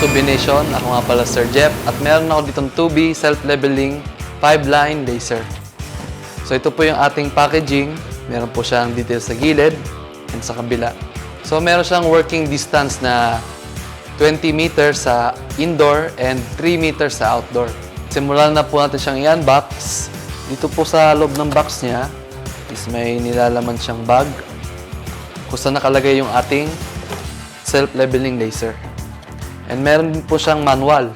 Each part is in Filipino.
Tubination. Ako nga pala Sir Jeff at meron ako ditong 2B self-leveling 5-line laser. So ito po yung ating packaging. Meron po siyang details sa gilid and sa kabila. So meron siyang working distance na 20 meters sa indoor and 3 meters sa outdoor. Simulan na po natin siyang i-unbox. Dito po sa loob ng box niya is may nilalaman siyang bag kung saan nakalagay yung ating self-leveling laser. And meron din po siyang manual.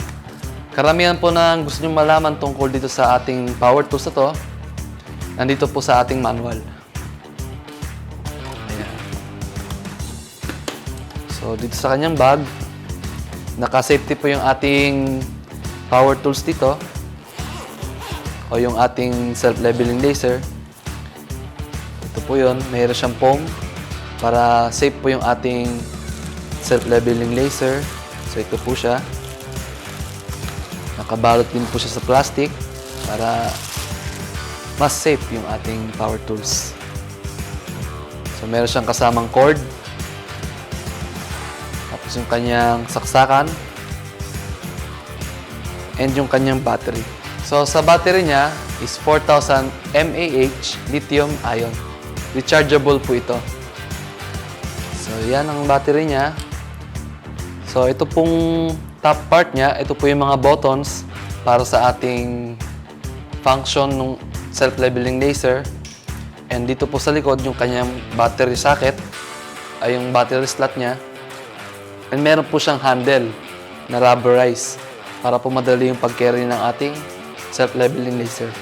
Karamihan po na gusto nyo malaman tungkol dito sa ating power tools na to, nandito po sa ating manual. Ayan. So, dito sa kanyang bag, naka-safety po yung ating power tools dito o yung ating self-leveling laser. Ito po yun. Mayroon siyang foam para safe po yung ating self-leveling laser. So, ito po siya. Nakabalot din po siya sa plastic para mas safe yung ating power tools. So, meron siyang kasamang cord. Tapos yung kanyang saksakan. And yung kanyang battery. So, sa battery niya is 4,000 mAh lithium ion. Rechargeable po ito. So, yan ang battery niya. So, ito pong top part niya, ito po yung mga buttons para sa ating function ng self-leveling laser. And dito po sa likod, yung kanyang battery socket, ay yung battery slot niya. And meron po siyang handle na rubberized para po madali yung pag-carry ng ating self-leveling laser.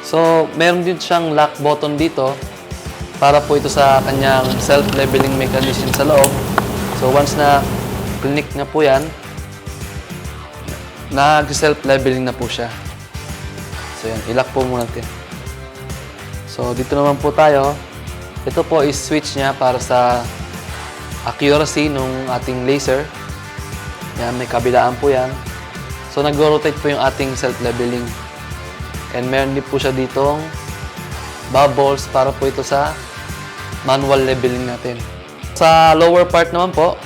So, meron din siyang lock button dito para po ito sa kanyang self-leveling mechanism sa loob. So, once na click na po yan, nag-self-leveling na po siya. So, yan. I-lock po muna natin. So, dito naman po tayo. Ito po is switch niya para sa accuracy ng ating laser. Yan, may kabilaan po yan. So, nag-rotate po yung ating self-leveling. And meron din po siya ditong bubbles para po ito sa manual leveling natin. Sa lower part naman po,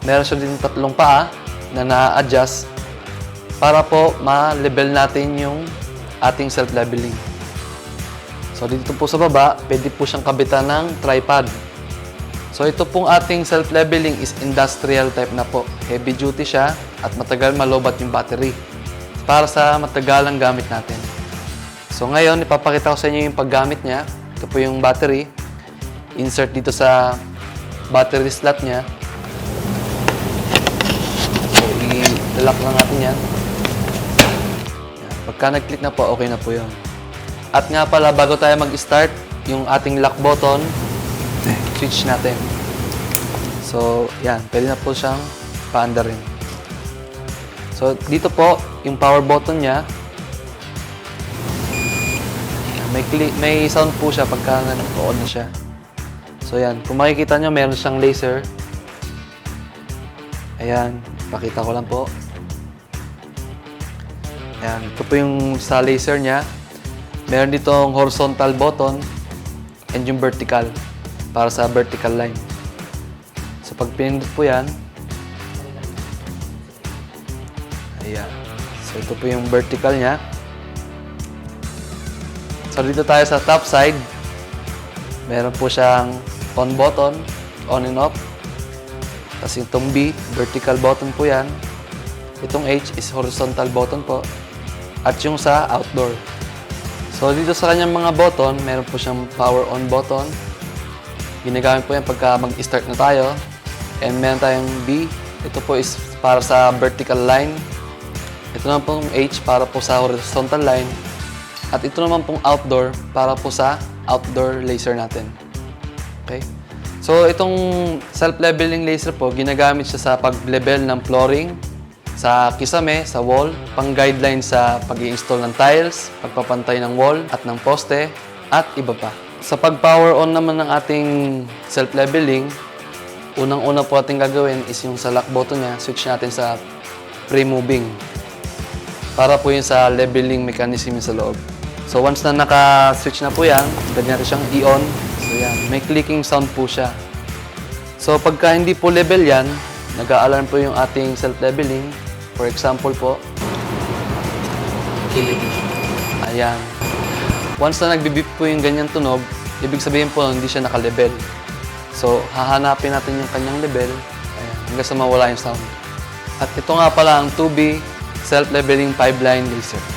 meron siya din tatlong paa na na-adjust para po ma-level natin yung ating self-leveling. So, dito po sa baba, pwede po siyang kabitan ng tripod. So, ito pong ating self-leveling is industrial type na po. Heavy duty siya at matagal malobat yung battery para sa matagalang gamit natin. So, ngayon, ipapakita ko sa inyo yung paggamit niya. Ito po yung battery. Insert dito sa battery slot niya. I-lock lang natin yan. Pagka nag-click na po, okay na po yun. At nga pala, bago tayo mag-start, yung ating lock button, switch natin. So, yan. Pwede na po siyang paandarin. So, dito po, yung power button niya, may sound po siya pagka on na siya. So, yan. Kung makikita nyo, meron siyang laser. Ayan. Pakita ko lang po. Ayan. Ito po yung sa laser niya. Meron ditong horizontal button and yung vertical para sa vertical line. So, pag pinindot po yan, ayan. So, ito po yung vertical niya. So, dito tayo sa top side. Meron po siyang on button, on and off. Tapos itong B, vertical button po yan. Itong H is horizontal button po. At yung sa outdoor. So, dito sa kanyang mga button, meron po siyang power on button. Ginagamit po yan pagka mag-start na tayo. And meron tayong B. Ito po is para sa vertical line. Ito naman pong H para po sa horizontal line. At ito naman pong outdoor para po sa outdoor laser natin. Okay? So, itong self-leveling laser po, ginagamit siya sa pag-level ng flooring, sa kisame, sa wall, pang-guideline sa pag-i-install ng tiles, pagpapantay ng wall at ng poste, at iba pa. Sa pag-power on naman ng ating self-leveling, unang-una po ating gagawin is yung sa lock button niya, switch natin sa pre-moving. Para po yun sa leveling mechanism sa loob. So, once na naka-switch na po yan, pwede natin siyang i-on. So, yan. May clicking sound po siya. So, pagka hindi po level yan, nag-a-alarm po yung ating self-leveling. For example po, ayan. Once na nagbi-beep po yung ganyang tunog, ibig sabihin po hindi siya naka-level. So, hahanapin natin yung kanyang level, ayan, hanggang sa mawala yung sound. At ito nga pala ang 2B self-leveling 5-line laser.